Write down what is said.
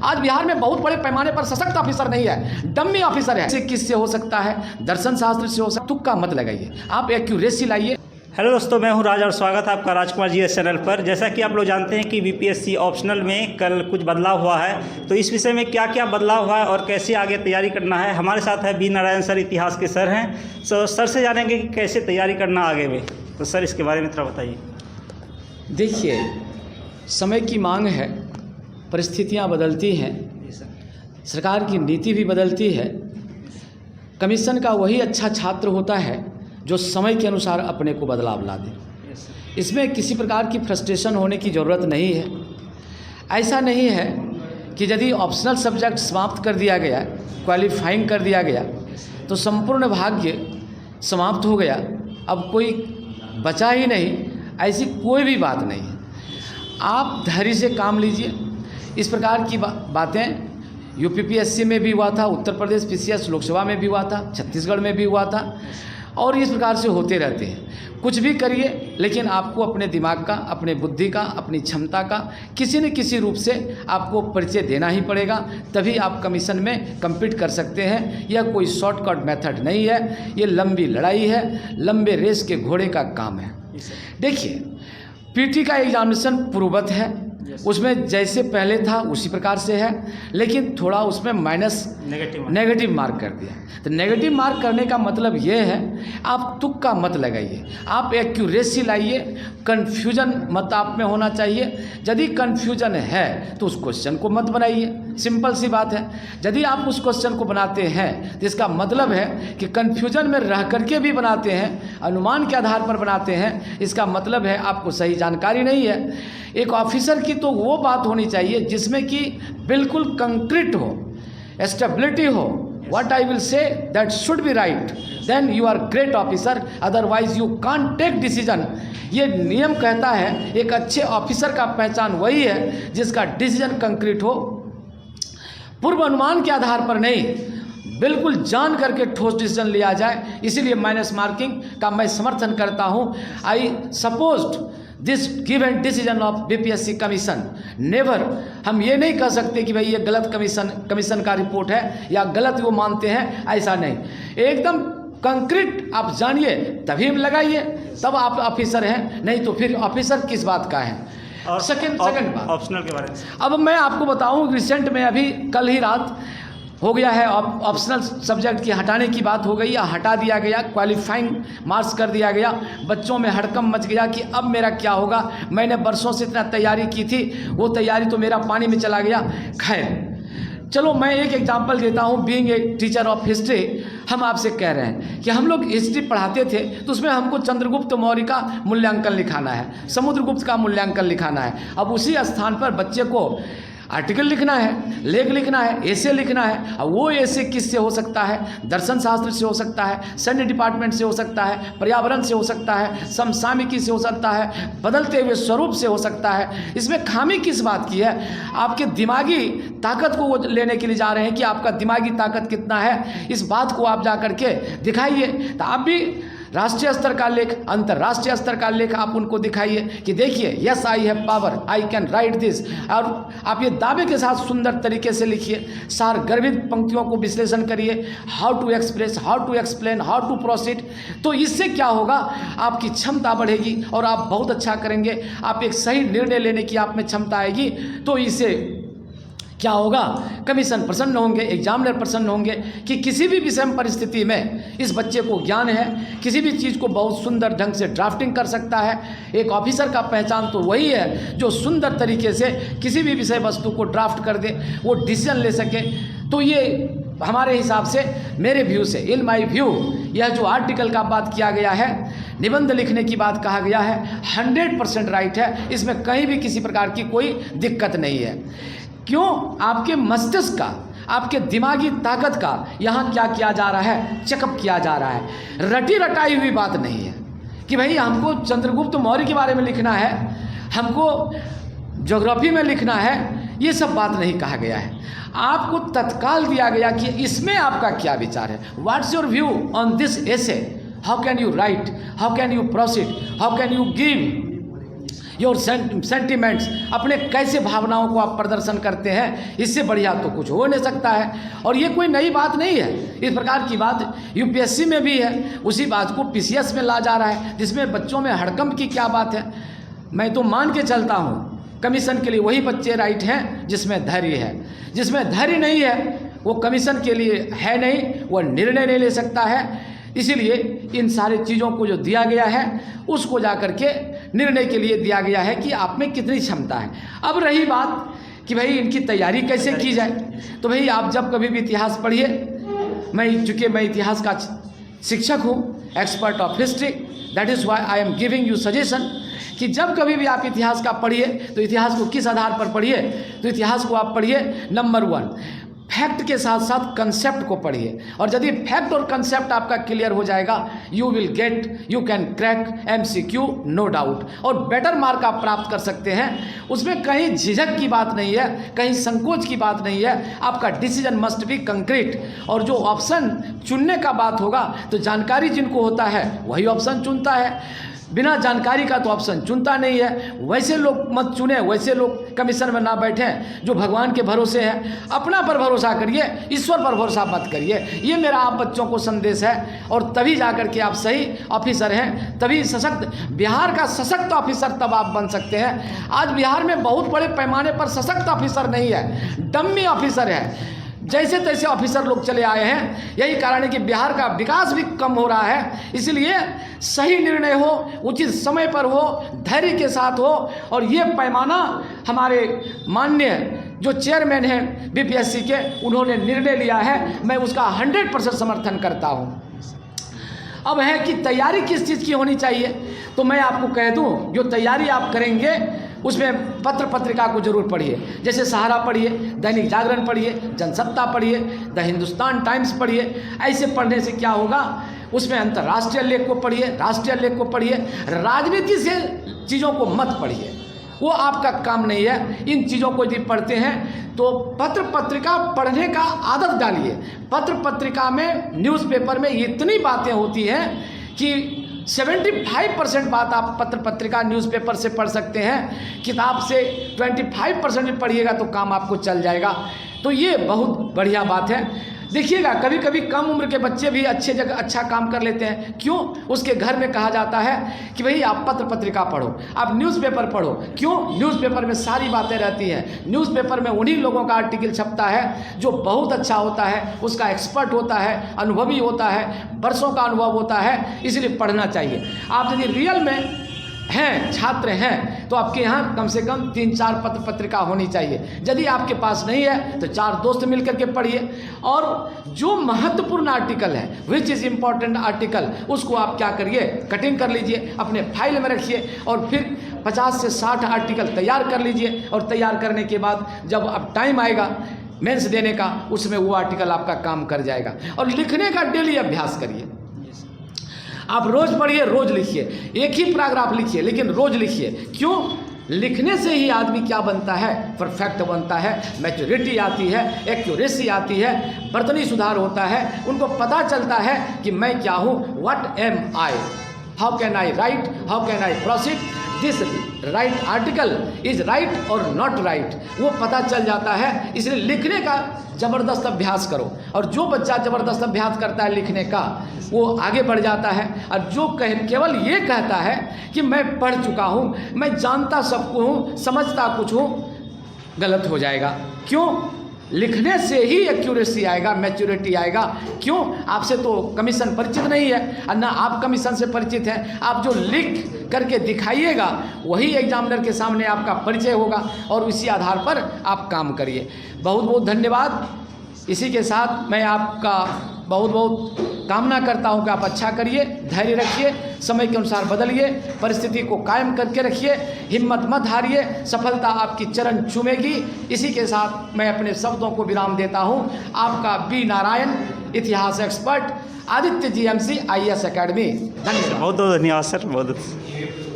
आज बिहार में बहुत बड़े पैमाने पर सशक्त ऑफिसर नहीं है, डम्मी ऑफिसर है। किससे हो सकता है? दर्शन शास्त्र से हो सकता है। तुक्का मत लगाइए, आप एक्यूरेसी लाइए। हेलो दोस्तों, मैं हूं राज और स्वागत है आपका राजकुमार जीएस चैनल पर। जैसा कि आप लोग जानते हैं कि बीपीएससी ऑप्शनल में कल कुछ बदलाव हुआ है, तो इस विषय में क्या क्या बदलाव हुआ है और कैसे आगे तैयारी करना है, हमारे साथ है बी नारायण सर, इतिहास के सर हैं। सर से जानेंगे कि कैसे तैयारी करना आगे में। तो सर इसके बारे में थोड़ा बताइए। देखिए, समय की मांग है, परिस्थितियाँ बदलती हैं, सरकार की नीति भी बदलती है। कमीशन का वही अच्छा छात्र होता है जो समय के अनुसार अपने को बदलाव ला दे। इसमें किसी प्रकार की फ्रस्ट्रेशन होने की ज़रूरत नहीं है। ऐसा नहीं है कि यदि ऑप्शनल सब्जेक्ट समाप्त कर दिया गया, क्वालिफाइंग कर दिया गया, तो संपूर्ण भाग्य समाप्त हो गया, अब कोई बचा ही नहीं। ऐसी कोई भी बात नहीं है। आप धैर्य से काम लीजिए। इस प्रकार की बातें यूपीपीएससी में भी हुआ था, उत्तर प्रदेश पीसीएस लोकसभा में भी हुआ था, छत्तीसगढ़ में भी हुआ था, और इस प्रकार से होते रहते हैं। कुछ भी करिए, लेकिन आपको अपने दिमाग का, अपने बुद्धि का, अपनी क्षमता का किसी न किसी रूप से आपको परिचय देना ही पड़ेगा, तभी आप कमीशन में कम्पीट कर सकते हैं। यह कोई शॉर्टकट मेथड नहीं है, ये लंबी लड़ाई है, लंबे रेस के घोड़े का काम है। देखिए, पीटी का एग्जामिनेशन पूर्ववत है, उसमें जैसे पहले था उसी प्रकार से है, लेकिन थोड़ा उसमें माइनस नेगेटिव मार्क कर दिया। तो नेगेटिव मार्क करने का मतलब ये है, आप तुक्का मत लगाइए, आप एक्यूरेसी लाइए। कन्फ्यूजन मत आप में होना चाहिए। यदि कन्फ्यूजन है तो उस क्वेश्चन को मत बनाइए, सिंपल सी बात है। यदि आप उस क्वेश्चन को बनाते हैं तो इसका मतलब है कि कन्फ्यूजन में रह करके भी बनाते हैं, अनुमान के आधार पर बनाते हैं, इसका मतलब है आपको सही जानकारी नहीं है। एक ऑफिसर की तो वो बात होनी चाहिए जिसमें कि बिल्कुल कंक्रीट हो, स्टेबिलिटी हो। What I will say that should be right, then you are great officer, otherwise you can't take decision। ये नियम कहता है एक अच्छे ऑफिसर का पहचान वही है जिसका डिसीजन कंक्रीट हो, पूर्व अनुमान के आधार पर नहीं, बिल्कुल जान करके ठोस डिसीजन लिया जाए। इसीलिए माइनस मार्किंग का मैं समर्थन करता हूँ। I supposed this given decision of BPSC commission never. हम ये नहीं कह सकते कि भाई ये गलत कमीशन का रिपोर्ट है या गलत वो मानते हैं, ऐसा नहीं। एकदम कंक्रीट आप जानिए तभी लगाइए, तब आप ऑफिसर हैं, नहीं तो फिर ऑफिसर किस बात का है। और सेकंड बात ऑप्शनल के बारे में अब मैं आपको बताऊं, रिसेंट में अभी कल ही रात हो गया है, ऑप्शनल सब्जेक्ट की हटाने की बात हो गई या हटा दिया गया, क्वालिफाइंग मार्क्स कर दिया गया। बच्चों में हड़कंप मच गया कि अब मेरा क्या होगा, मैंने बरसों से इतना तैयारी की थी, वो तैयारी तो मेरा पानी में चला गया। खैर चलो, मैं एक एग्जांपल देता हूँ। Being a teacher of history, हम आपसे कह रहे हैं कि हम लोग हिस्ट्री पढ़ाते थे तो उसमें हमको चंद्रगुप्त मौर्य का मूल्यांकन लिखाना है, समुद्रगुप्त का मूल्यांकन लिखाना है। अब उसी स्थान पर बच्चे को आर्टिकल लिखना है, लेख लिखना है, ऐसे लिखना है। और वो ऐसे किससे हो सकता है? दर्शन शास्त्र से हो सकता है, सैन्य डिपार्टमेंट से हो सकता है, पर्यावरण से हो सकता है, समसामयिकी से हो सकता है, बदलते हुए स्वरूप से हो सकता है। इसमें खामी किस बात की है? आपके दिमागी ताकत को वो लेने के लिए जा रहे हैं कि आपका दिमागी ताकत कितना है, इस बात को आप जा करके दिखाइए। तो आप भी राष्ट्रीय स्तर का लेख, अंतर्राष्ट्रीय स्तर का लेख आप उनको दिखाइए कि देखिए, yes I have power, I can write this. और आप ये दावे के साथ सुंदर तरीके से लिखिए, सार गर्भित पंक्तियों को विश्लेषण करिए, how to express, how to explain, how to proceed. तो इससे क्या होगा, आपकी क्षमता बढ़ेगी और आप बहुत अच्छा करेंगे। आप एक सही निर्णय लेने की आप में क्षमता आएगी, तो इससे क्या होगा, कमीशन प्रसन्न होंगे, एग्जामिनर प्रसन्न होंगे कि किसी भी विषम परिस्थिति में इस बच्चे को ज्ञान है, किसी भी चीज़ को बहुत सुंदर ढंग से ड्राफ्टिंग कर सकता है। एक ऑफिसर का पहचान तो वही है जो सुंदर तरीके से किसी भी विषय वस्तु को ड्राफ्ट कर दे, वो डिसीजन ले सके। तो ये हमारे हिसाब से, मेरे व्यू से, इन माई व्यू, यह जो आर्टिकल का बात किया गया है, निबंध लिखने की बात कहा गया है, 100% राइट है। इसमें कहीं भी किसी प्रकार की कोई दिक्कत नहीं है। क्यों? आपके मस्तिष्क का, आपके दिमागी ताकत का यहाँ क्या किया जा रहा है, चेकअप किया जा रहा है। रटी रटाई हुई बात नहीं है कि भाई हमको चंद्रगुप्त मौर्य के बारे में लिखना है, हमको ज्योग्राफी में लिखना है, ये सब बात नहीं कहा गया है। आपको तत्काल दिया गया कि इसमें आपका क्या विचार है, what's your view on this essay, how can you right, how can you proceed, how can you give your sentiments, अपने कैसे भावनाओं को आप प्रदर्शन करते हैं, इससे बढ़िया तो कुछ हो नहीं सकता है। और ये कोई नई बात नहीं है, इस प्रकार की बात यूपीएससी में भी है, उसी बात को पीसीएस में ला जा रहा है, जिसमें बच्चों में हड़कंप की क्या बात है। मैं तो मान के चलता हूँ कमीशन के लिए वही बच्चे राइट हैं जिसमें धैर्य है। जिसमें धैर्य नहीं है वो कमीशन के लिए है नहीं, वो निर्णय नहीं ले सकता है। इसीलिए इन सारी चीज़ों को जो दिया गया है उसको जा कर के निर्णय के लिए दिया गया है कि आप में कितनी क्षमता है। अब रही बात कि भाई इनकी तैयारी कैसे की जाए, तो भाई आप जब कभी भी इतिहास पढ़िए, चूँकि मैं इतिहास का शिक्षक हूँ, expert of history, that is why I am giving you suggestion कि जब कभी भी आप इतिहास का पढ़िए तो इतिहास को किस आधार पर पढ़िए, तो इतिहास को आप पढ़िए नंबर 1 फैक्ट के साथ साथ कंसेप्ट को पढ़िए। और यदि फैक्ट और कंसेप्ट आपका क्लियर हो जाएगा, you can crack MCQ no doubt, और बेटर मार्क आप प्राप्त कर सकते हैं। उसमें कहीं झिझक की बात नहीं है, कहीं संकोच की बात नहीं है। आपका डिसीजन मस्ट बी कंक्रीट, और जो ऑप्शन चुनने का बात होगा तो जानकारी जिनको होता है वही ऑप्शन चुनता है, बिना जानकारी का तो ऑप्शन चुनता नहीं है। वैसे लोग मत चुने, वैसे लोग कमीशन में ना बैठें जो भगवान के भरोसे हैं। अपना पर भरोसा करिए, ईश्वर पर भरोसा मत करिए। ये मेरा आप बच्चों को संदेश है, और तभी जाकर के आप सही ऑफिसर हैं, तभी सशक्त बिहार का सशक्त ऑफिसर तब आप बन सकते हैं। आज बिहार में बहुत बड़े पैमाने पर सशक्त ऑफिसर नहीं है, डम्मी ऑफिसर है, जैसे तैसे ऑफिसर लोग चले आए हैं। यही कारण है कि बिहार का विकास भी कम हो रहा है। इसलिए सही निर्णय हो, उचित समय पर हो, धैर्य के साथ हो, और ये पैमाना हमारे माननीय जो चेयरमैन हैं बीपीएससी के, उन्होंने निर्णय लिया है, मैं उसका 100% समर्थन करता हूँ। अब है कि तैयारी किस चीज़ की होनी चाहिए, तो मैं आपको कह दूँ जो तैयारी आप करेंगे उसमें पत्र पत्रिका को जरूर पढ़िए। जैसे सहारा पढ़िए, दैनिक जागरण पढ़िए, जनसत्ता पढ़िए, द हिंदुस्तान टाइम्स पढ़िए। ऐसे पढ़ने से क्या होगा, उसमें अंतर्राष्ट्रीय लेख को पढ़िए, राष्ट्रीय लेख को पढ़िए। राजनीति से चीज़ों को मत पढ़िए, वो आपका काम नहीं है। इन चीज़ों को यदि पढ़ते हैं तो पत्र पत्रिका पढ़ने का आदत डालिए। पत्र पत्रिका में, न्यूज़पेपर में इतनी बातें होती हैं कि 75% बात आप पत्र पत्रिका न्यूज़पेपर से पढ़ सकते हैं। किताब से 25% पढ़िएगा तो काम आपको चल जाएगा। तो ये बहुत बढ़िया बात है। देखिएगा कभी कभी कम उम्र के बच्चे भी अच्छे जगह अच्छा काम कर लेते हैं। क्यों? उसके घर में कहा जाता है कि भाई आप पत्र पत्रिका पढ़ो, आप न्यूज़पेपर पढ़ो। क्यों? न्यूज़पेपर में सारी बातें रहती हैं। न्यूज़पेपर में उन्हीं लोगों का आर्टिकल छपता है जो बहुत अच्छा होता है, उसका एक्सपर्ट होता है, अनुभवी होता है, वर्षों का अनुभव होता है। इसलिए पढ़ना चाहिए। आप यदि रियल में हैं, छात्र हैं, तो आपके यहाँ कम से कम 3-4 पत्र पत्रिका होनी चाहिए। यदि आपके पास नहीं है तो 4 दोस्त मिलकर के पढ़िए, और जो महत्वपूर्ण आर्टिकल है, विच इज़ इम्पॉर्टेंट आर्टिकल, उसको आप क्या करिए, कटिंग कर लीजिए, अपने फाइल में रखिए, और फिर 50 से 60 आर्टिकल तैयार कर लीजिए। और तैयार करने के बाद जब अब टाइम आएगा मेंस देने का, उसमें वो आर्टिकल आपका काम कर जाएगा। और लिखने का डेली अभ्यास करिए। आप रोज़ पढ़िए, रोज़ लिखिए, एक ही पैराग्राफ लिखिए लेकिन रोज़ लिखिए। क्यों? लिखने से ही आदमी क्या बनता है, परफेक्ट बनता है, मैच्योरिटी आती है, एक्यूरेसी आती है, बर्तनी सुधार होता है। उनको पता चलता है कि मैं क्या हूँ, what am I, how can I right, how can I proceed, this right article is right और नॉट राइट, वो पता चल जाता है। इसलिए लिखने का ज़बरदस्त अभ्यास करो। और जो बच्चा ज़बरदस्त अभ्यास करता है लिखने का, वो आगे बढ़ जाता है। और जो केवल ये कहता है कि मैं पढ़ चुका हूँ, मैं जानता सबको हूँ, समझता कुछ हूँ, गलत हो जाएगा। क्यों? लिखने से ही एक्यूरेसी आएगा, मैच्योरिटी आएगा। क्यों? आपसे तो कमीशन परिचित नहीं है, और ना आप कमीशन से परिचित हैं। आप जो लिख करके दिखाइएगा वही एग्जामिनर के सामने आपका परिचय होगा, और उसी आधार पर आप काम करिए। बहुत बहुत धन्यवाद। इसी के साथ मैं आपका बहुत बहुत कामना करता हूं कि आप अच्छा करिए, धैर्य रखिए, समय के अनुसार बदलिए, परिस्थिति को कायम करके रखिए, हिम्मत मत हारिए, सफलता आपकी चरण चूमेगी। इसी के साथ मैं अपने शब्दों को विराम देता हूं। आपका बी नारायण, इतिहास expert, Aditya GMC IAS academy. धन्यवाद। बहुत बहुत धन्यवाद सर, बहुत